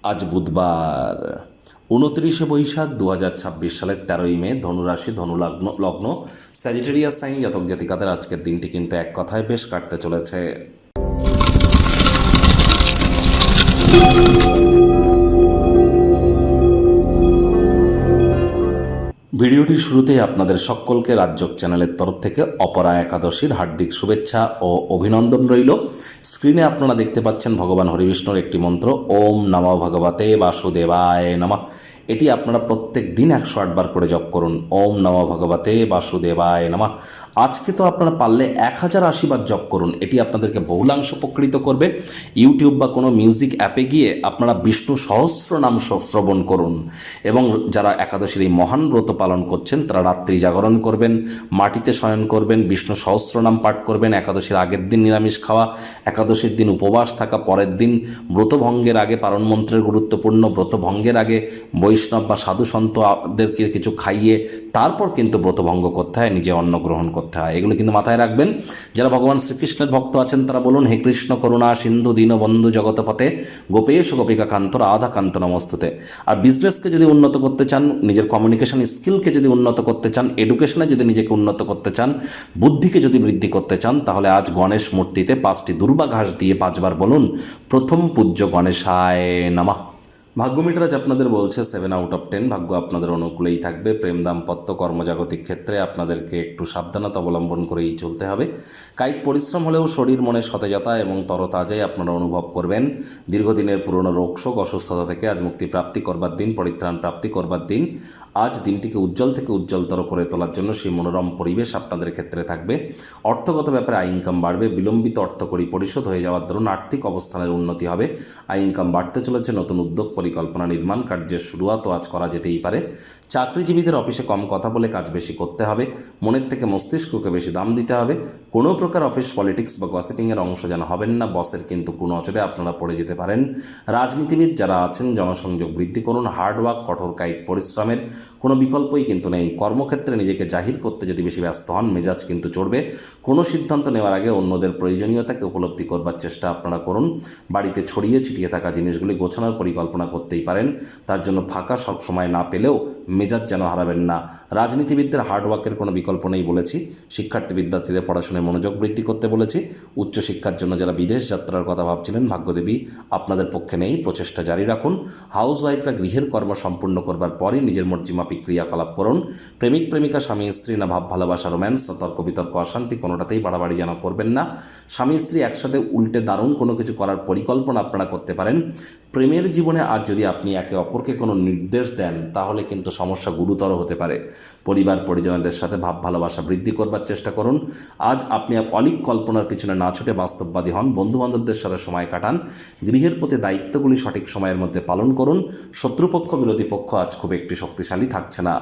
আজ বুধবার 29শে বৈশাখ 2026 সালের 13ই মে। ধনুরাশি ধনুলগ্ন স্যাজিটেরিয়াস সাইন জাতক জাতিকাদের আজকের দিনটি কিন্তু এক কথায় বেশ কাটতে চলেছে। ভিডিওটির শুরুতেই আপনাদের সকলকে রাজযোগ চ্যানেলের তরফ থেকে অপরা একাদশীর হার্দিক শুভেচ্ছা ও অভিনন্দন রইল। স্ক্রিনে আপনারা দেখতে পাচ্ছেন ভগবান হরিবিষ্ণুর একটি মন্ত্র, ওম নমো ভগবতে বাসুদেবায় নমঃ। এটি আপনারা প্রত্যেক দিন 108 বার করে জপ করুন। ওম নমো ভগবতে বাসুদেবায় নমঃ। আজকে তো আপনারা পারলে 1080 বার জপ করুন। এটি আপনাদেরকে বহুলাংশ উপকৃত করবে। ইউটিউব বা কোনো মিউজিক অ্যাপে গিয়ে আপনারা বিষ্ণু সহস্র নাম শ্রবণ করুন। এবং যারা একাদশীর এই মহান ব্রত পালন করছেন তারা রাত্রি জাগরণ করবেন, মাটিতে শয়ন করবেন, বিষ্ণু সহস্র নাম পাঠ করবেন। একাদশীর আগের দিন নিরামিষ খাওয়া, একাদশীর দিন উপবাস থাকা, পরের দিন ব্রতভঙ্গের আগে পারণ মন্ত্রের গুরুত্বপূর্ণ, ব্রতভঙ্গের আগে বৈষ্ণব বা সাধু সন্তদেরকে কিছু খাইয়ে তারপর কিন্তু ব্রতভঙ্গ করতে হয়, নিজে অন্ন গ্রহণ করতে হয়। এগুলো কিন্তু মাথায় রাখবেন। যারা ভগবান শ্রীকৃষ্ণের ভক্ত আছেন তারা বলুন, হে কৃষ্ণ করুণা সিন্ধু দীনবন্ধু জগতপতে গোপেশ গোপিকা কান্ত রাধা কান্ত নমস্তুতে। আর বিজনেসকে যদি উন্নত করতে চান, নিজের কমিউনিকেশন স্কিলকে যদি উন্নত করতে চান, এডুকেশনে যদি নিজেকে উন্নত করতে চান, বুদ্ধিকে যদি বৃদ্ধি করতে চান, তাহলে আজ গণেশ মূর্তিতে 5টি দুর্বা ঘাস দিয়ে 5 বার বলুন, প্রথম পূজ্য গণেশায় নমঃ। ভাগ্য মিটার আজ আপনাদের বলছে 7 আউট অফ 10। ভাগ্য আপনাদের অনুকূলেই থাকবে। প্রেম দাম্পত্য কর্মজাগতিক ক্ষেত্রে আপনাদেরকে একটু সাবধানতা অবলম্বন করেই চলতে হবে। কায়িক পরিশ্রম হলেও শরীর মনে সতেজতা এবং তরতাজাই আপনারা অনুভব করবেন। দীর্ঘদিনের পুরনো রোগশোক অসুস্থতা থেকে আজ মুক্তি প্রাপ্তি করবার দিন, পরিত্রাণ প্রাপ্তি করবার দিন। আজ দিনটিকে উজ্জ্বল থেকে উজ্জ্বলতর করে তোলার জন্য সেই মনোরম পরিবেশ আপনাদের ক্ষেত্রে থাকবে। অর্থগত ব্যাপারে আয় ইনকাম বাড়বে। বিলম্বিত অর্থকড়ি পরিশোধ হয়ে যাওয়ার দরুন আর্থিক অবস্থানের উন্নতি হবে। আয় ইনকাম বাড়তে চলেছে। নতুন উদ্যোগ পরিকল্পনা নির্মাণ কার্যের শুরুয়াতও আজ করা যেতেই পারে। চাকরিজীবীদের অফিসে কম কথা বলে কাজ বেশি করতে হবে। মনের থেকে মস্তিষ্ককে বেশি দাম দিতে হবে। কোনো প্রকার অফিস পলিটিক্স বা গসিপিংয়ের অংশ যেন হবেন না। বসের কিন্তু কোনো অচরে আপনারা পড়ে যেতে পারেন। রাজনীতিবিদ যারা আছেন জনসংযোগ বৃদ্ধি করুন। হার্ডওয়ার্ক, কঠোর কায়িক পরিশ্রমের কোনো বিকল্পই কিন্তু নেই। কর্মক্ষেত্রে নিজেকে জাহির করতে যদি বেশি ব্যস্ত হন, মেজাজ কিন্তু চড়বে। কোনো সিদ্ধান্ত নেওয়ার আগে অন্যদের প্রয়োজনীয়তাকে উপলব্ধি করবার চেষ্টা আপনারা করুন। বাড়িতে ছড়িয়ে ছিটিয়ে থাকা জিনিসগুলি গোছানোর পরিকল্পনা করতেই পারেন। তার জন্য ফাঁকা সব সময় না পেলেও মেজাজ যেন হারাবেন না। রাজনীতিবিদদের হার্ডওয়ার্কের কোনো বিকল্প নেই বলেছি। শিক্ষার্থী বিদ্যার্থীদের পড়াশোনায় মনোযোগ বৃদ্ধি করতে বলেছি। উচ্চশিক্ষার জন্য যারা বিদেশ যাত্রার কথা ভাবছিলেন, ভাগ্যদেবী আপনাদের পক্ষে নেই, প্রচেষ্টা জারি রাখুন। হাউসওয়াইফরা গৃহের কর্ম সম্পূর্ণ করবার পরই নিজের মর্জিমাফিক ক্রিয়াকলাপ করুন। প্রেমিক প্রেমিকা স্বামী স্ত্রী না ভাব ভালোবাসা, রোম্যান্স না তর্ক বিতর্ক অশান্তি, কোনোটাতেই বাড়াবাড়ি যেন করবেন না। স্বামী স্ত্রী একসাথে উল্টে দারুণ কোনো কিছু করার পরিকল্পনা আপনারা করতে পারেন। প্রেমের জীবনে আজ যদি আপনি একে অপরকে কোনো নির্দেশ দেন তাহলে কিন্তু সমস্যা গুরুতর হতে পারে। পরিবার পরিজনদের সাথে ভাব ভালোবাসা বৃদ্ধি করবার চেষ্টা করুন। আজ আপনি অলিক কল্পনার পিছনে না ছুটে বাস্তববাদী হন। বন্ধুবান্ধবদের সাথে সময় কাটান। গৃহের প্রতি দায়িত্বগুলি সঠিক সময়ের মধ্যে পালন করুন। শত্রুপক্ষ বিরোধী পক্ষ আজ খুব একটি শক্তিশালী থাকছে না।